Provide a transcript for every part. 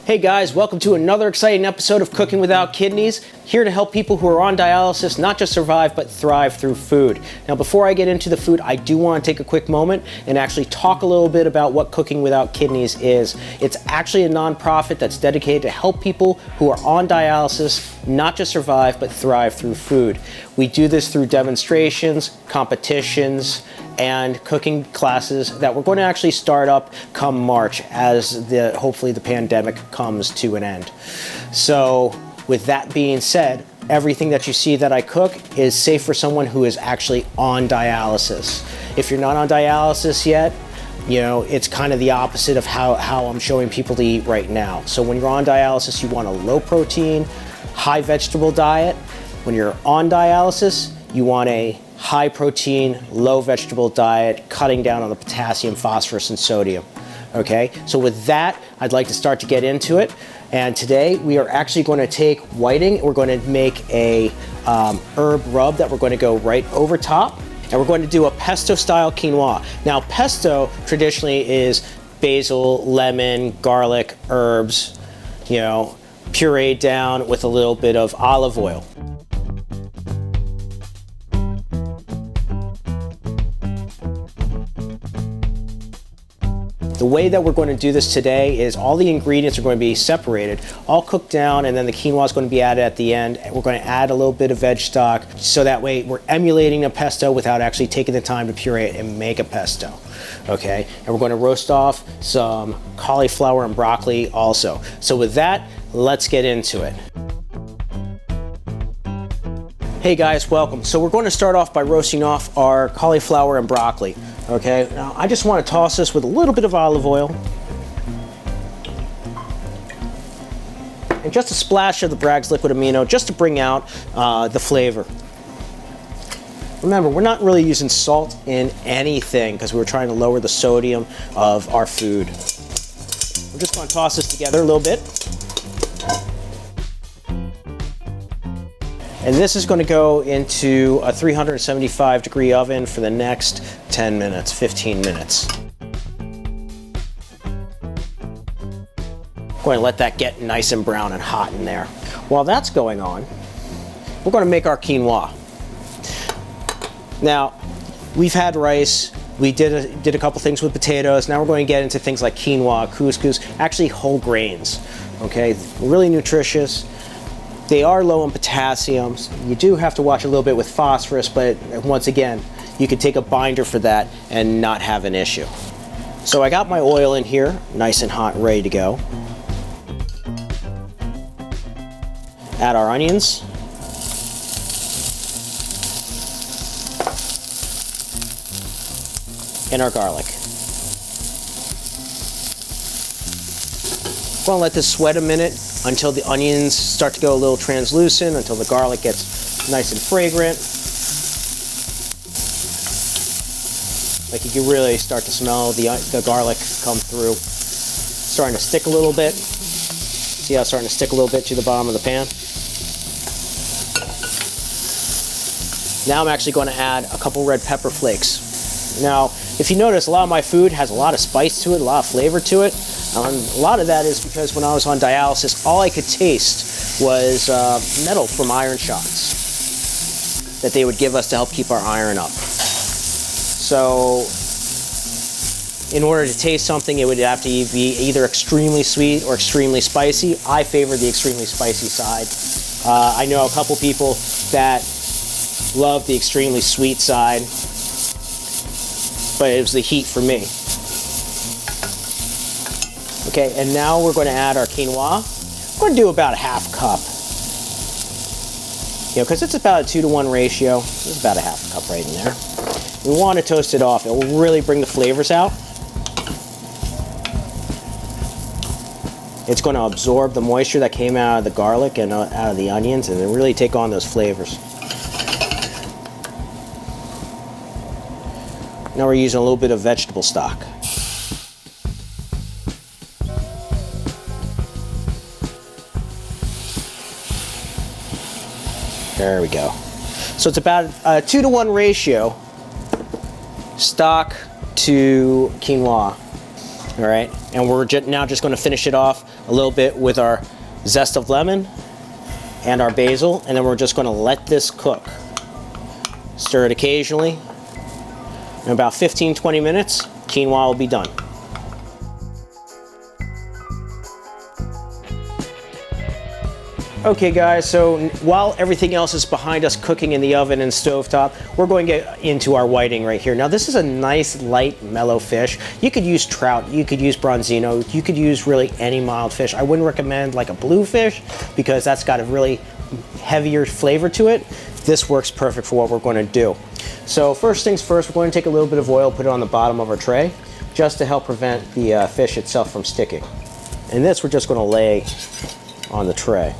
Hey guys, welcome to another exciting episode of Cooking Without Kidneys, here to help people who are on dialysis not just survive but thrive through food. Now before I get into the food, I do want to take a quick moment and actually talk a little bit about what Cooking Without Kidneys is. It's actually a nonprofit that's dedicated to help people who are on dialysis not just survive but thrive through food. We do this through demonstrations, competitions, and cooking classes that we're going to actually start up come March as hopefully the pandemic comes to an end. So with that being said, everything that you see that I cook is safe for someone who is actually on dialysis. If you're not on dialysis yet, you know, it's kind of the opposite of how I'm showing people to eat right now. So when you're on dialysis, you want a low protein, high vegetable diet. When you're on dialysis, you want a high protein, low vegetable diet, cutting down on the potassium, phosphorus, and sodium. Okay, so with that, I'd like to start to get into it. And today we are actually going to take whiting. We're going to make a herb rub that we're going to go right over top. And we're going to do a pesto style quinoa. Now pesto traditionally is basil, lemon, garlic, herbs, you know, pureed down with a little bit of olive oil. The way that we're going to do this today is all the ingredients are going to be separated, all cooked down, and then the quinoa is going to be added at the end. We're going to add a little bit of veg stock, so that way we're emulating a pesto without actually taking the time to puree it and make a pesto. Okay, and we're going to roast off some cauliflower and broccoli also. So with that, let's get into it. Hey guys, welcome. So we're going to start off by roasting off our cauliflower and broccoli. Okay, now I just want to toss this with a little bit of olive oil and just a splash of the Bragg's liquid amino just to bring out the flavor. Remember, we're not really using salt in anything because we're trying to lower the sodium of our food. We're just going to toss this together a little bit. And this is going to go into a 375 degree oven for the next 10 minutes, 15 minutes. Going to let that get nice and brown and hot in there. While that's going on, we're going to make our quinoa. Now, we've had rice, we did a couple things with potatoes, now we're going to get into things like quinoa, couscous, actually whole grains, okay? Really nutritious. They are low in potassium. You do have to watch a little bit with phosphorus, but once again, you can take a binder for that and not have an issue. So I got my oil in here, nice and hot, ready to go. Add our onions. And our garlic. We're gonna let this sweat a minute until the onions start to go a little translucent, until the garlic gets nice and fragrant. Like you can really start to smell the garlic come through. Starting to stick a little bit. See how it's starting to stick a little bit to the bottom of the pan? Now I'm actually going to add a couple red pepper flakes. Now, if you notice, a lot of my food has a lot of spice to it, a lot of flavor to it. A lot of that is because when I was on dialysis, all I could taste was metal from iron shots that they would give us to help keep our iron up. So in order to taste something, it would have to be either extremely sweet or extremely spicy. I favor the extremely spicy side. I know a couple people that love the extremely sweet side, but it was the heat for me. Okay, and now we're going to add our quinoa. We're going to do about a half cup. You know, because it's about a 2-to-1 ratio. There's about a half cup right in there. We want to toast it off. It will really bring the flavors out. It's going to absorb the moisture that came out of the garlic and out of the onions and really take on those flavors. Now we're using a little bit of vegetable stock. There we go. So it's about a 2-to-1 ratio, stock to quinoa. All right, and we're now just going to finish it off a little bit with our zest of lemon and our basil, and then we're just going to let this cook. Stir it occasionally. In about 15-20 minutes, quinoa will be done. Okay guys, so while everything else is behind us cooking in the oven and stovetop, we're going to get into our whiting right here. Now this is a nice, light, mellow fish. You could use trout, you could use bronzino, you could use really any mild fish. I wouldn't recommend like a bluefish because that's got a really heavier flavor to it. This works perfect for what we're going to do. So first things first, we're going to take a little bit of oil, put it on the bottom of our tray, just to help prevent the fish itself from sticking. And this we're just going to lay on the tray.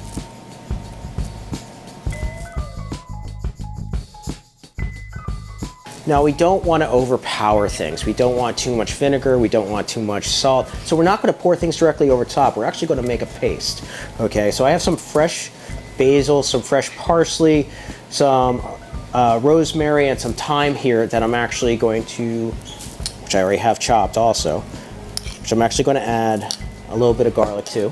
Now we don't want to overpower things. We don't want too much vinegar, we don't want too much salt. So we're not going to pour things directly over top. We're actually going to make a paste. Okay, so I have some fresh basil, some fresh parsley, some rosemary, and some thyme here that I'm actually going to, which I already have chopped also, which I'm actually going to add a little bit of garlic too.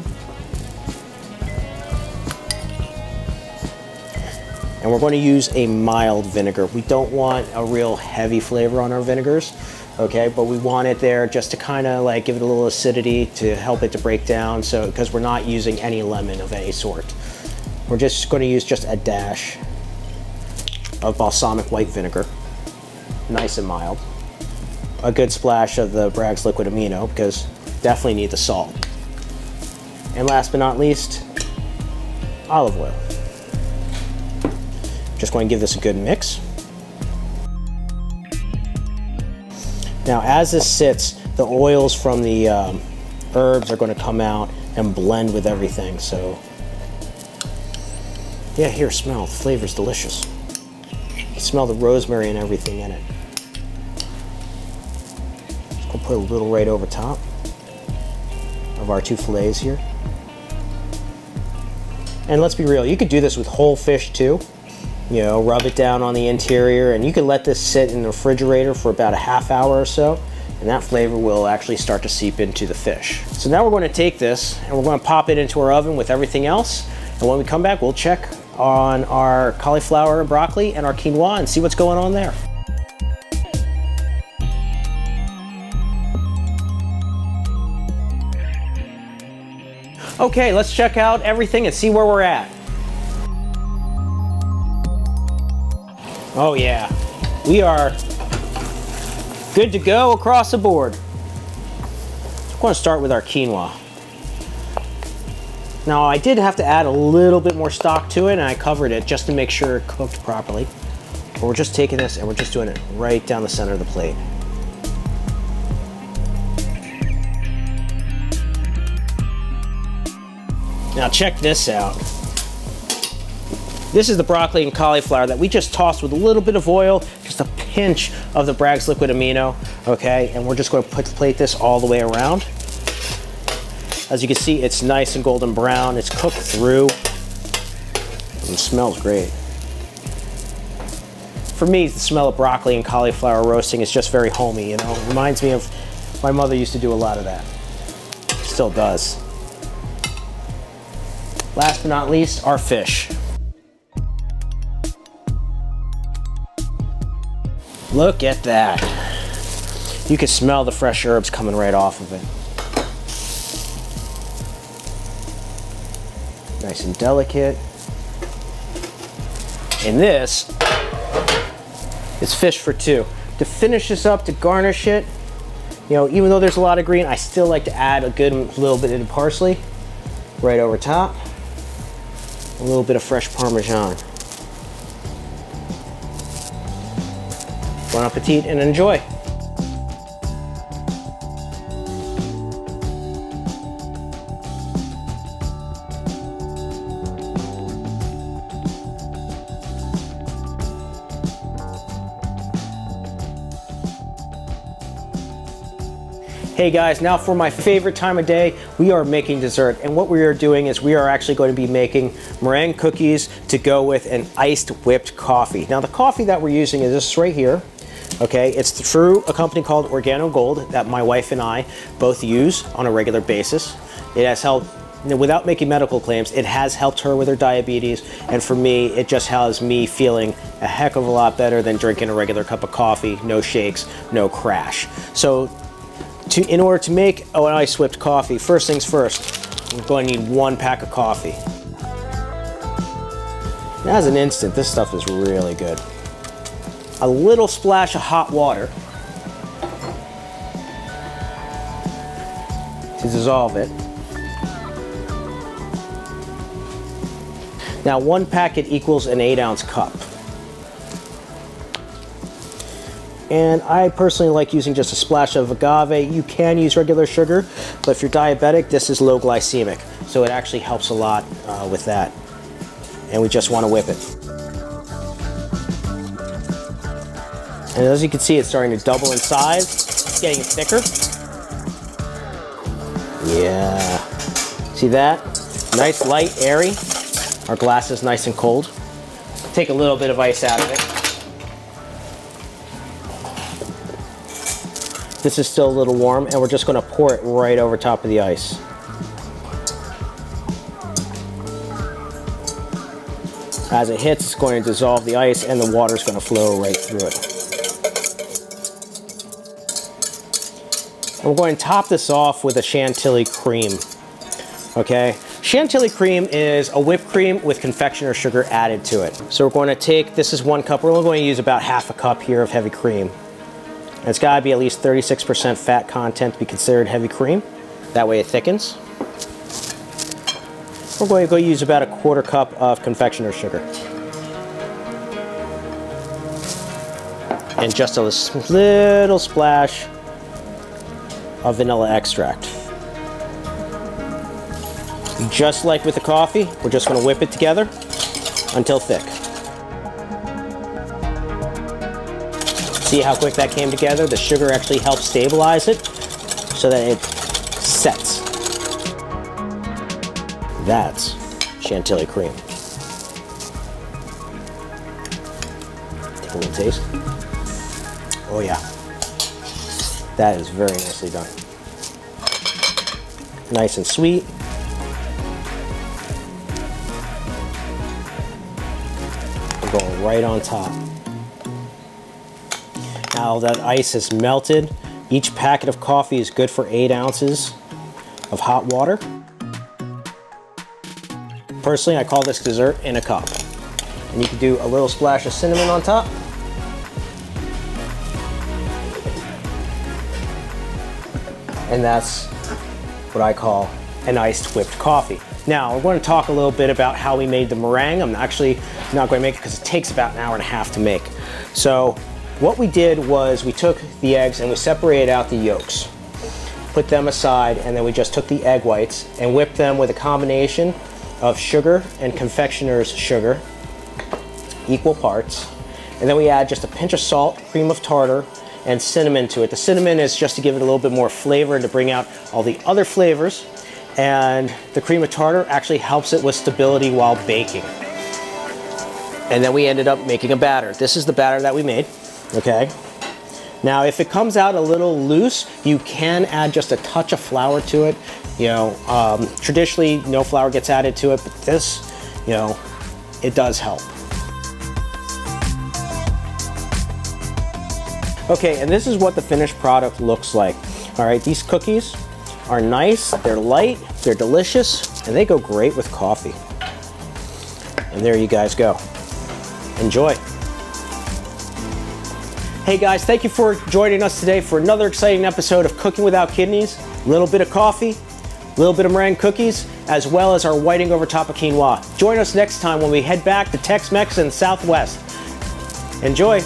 And we're going to use a mild vinegar. We don't want a real heavy flavor on our vinegars, okay? But we want it there just to kind of like give it a little acidity to help it to break down. So, because we're not using any lemon of any sort. We're just going to use just a dash of balsamic white vinegar, nice and mild. A good splash of the Bragg's liquid amino because definitely need the salt. And last but not least, olive oil. Just going to give this a good mix. Now as this sits, the oils from the herbs are going to come out and blend with everything. So yeah, here, smell, the flavor's delicious. You smell the rosemary and everything in it. Just going to put a little right over top of our two fillets here. And let's be real, you could do this with whole fish too. You know, rub it down on the interior, and you can let this sit in the refrigerator for about a half hour or so, and that flavor will actually start to seep into the fish. So now we're going to take this and we're going to pop it into our oven with everything else, and when we come back we'll check on our cauliflower and broccoli and our quinoa and see what's going on there. Okay, let's check out everything and see where we're at. Oh yeah, we are good to go across the board. I'm going to start with our quinoa. Now I did have to add a little bit more stock to it, and I covered it just to make sure it cooked properly. But we're just taking this and we're just doing it right down the center of the plate. Now check this out. This is the broccoli and cauliflower that we just tossed with a little bit of oil, just a pinch of the Bragg's liquid amino, okay? And we're just going to plate this all the way around. As you can see, it's nice and golden brown. It's cooked through. And it smells great. For me, the smell of broccoli and cauliflower roasting is just very homey, you know? It reminds me of, my mother used to do a lot of that. Still does. Last but not least, our fish. Look at that. You can smell the fresh herbs coming right off of it. Nice and delicate. And this is fish for two. To finish this up, to garnish it, you know, even though there's a lot of green, I still like to add a good little bit of parsley right over top. A little bit of fresh Parmesan. Bon appetit and enjoy. Hey guys, now for my favorite time of day, we are making dessert. And what we are doing is we are actually going to be making meringue cookies to go with an iced whipped coffee. Now the coffee that we're using is this right here. Okay, it's through a company called Organo Gold that my wife and I both use on a regular basis. It has helped without making medical claims, it has helped her with her diabetes, and for me, it just has me feeling a heck of a lot better than drinking a regular cup of coffee, no shakes, no crash. So in order to make an ice whipped coffee, first things first, we're going to need 1 pack of coffee. As an instant, this stuff is really good. A little splash of hot water to dissolve it. Now 1 packet equals an 8-ounce cup. And I personally like using just a splash of agave. You can use regular sugar, but if you're diabetic, this is low glycemic. So it actually helps a lot with that. And we just want to whip it. And as you can see, it's starting to double in size. It's getting thicker. Yeah. See that? Nice, light, airy. Our glass is nice and cold. Take a little bit of ice out of it. This is still a little warm, and we're just going to pour it right over top of the ice. As it hits, it's going to dissolve the ice, and the water is going to flow right through it. And we're going to top this off with a chantilly cream. Okay? Chantilly cream is a whipped cream with confectioner sugar added to it. So we're going to take, this is 1 cup, we're only going to use about half a cup here of heavy cream. And it's got to be at least 36% fat content to be considered heavy cream. That way it thickens. We're going to go use about a 1/4 cup of confectioner sugar. And just a little splash of vanilla extract. Just like with the coffee, we're just going to whip it together until thick. See how quick that came together? The sugar actually helps stabilize it so that it sets. That's chantilly cream. Take a little taste. Oh yeah. That is very nicely done. Nice and sweet. We're going right on top. Now that ice is melted, each packet of coffee is good for 8 ounces of hot water. Personally, I call this dessert in a cup. And you can do a little splash of cinnamon on top. And that's what I call an iced whipped coffee. Now, we're going to talk a little bit about how we made the meringue. I'm actually not going to make it because it takes about an hour and a half to make. So what we did was we took the eggs and we separated out the yolks, put them aside, and then we just took the egg whites and whipped them with a combination of sugar and confectioner's sugar, equal parts. And then we add just a pinch of salt, cream of tartar, and cinnamon to it. The cinnamon is just to give it a little bit more flavor and to bring out all the other flavors. And the cream of tartar actually helps it with stability while baking. And then we ended up making a batter. This is the batter that we made, okay? Now, if it comes out a little loose, you can add just a touch of flour to it. You know, traditionally, no flour gets added to it, but this, you know, it does help. Okay, and this is what the finished product looks like. All right, these cookies are nice, they're light, they're delicious, and they go great with coffee. And there you guys go. Enjoy. Hey guys, thank you for joining us today for another exciting episode of Cooking Without Kidneys. A little bit of coffee, a little bit of meringue cookies, as well as our whiting over top of quinoa. Join us next time when we head back to Tex-Mex and Southwest. Enjoy.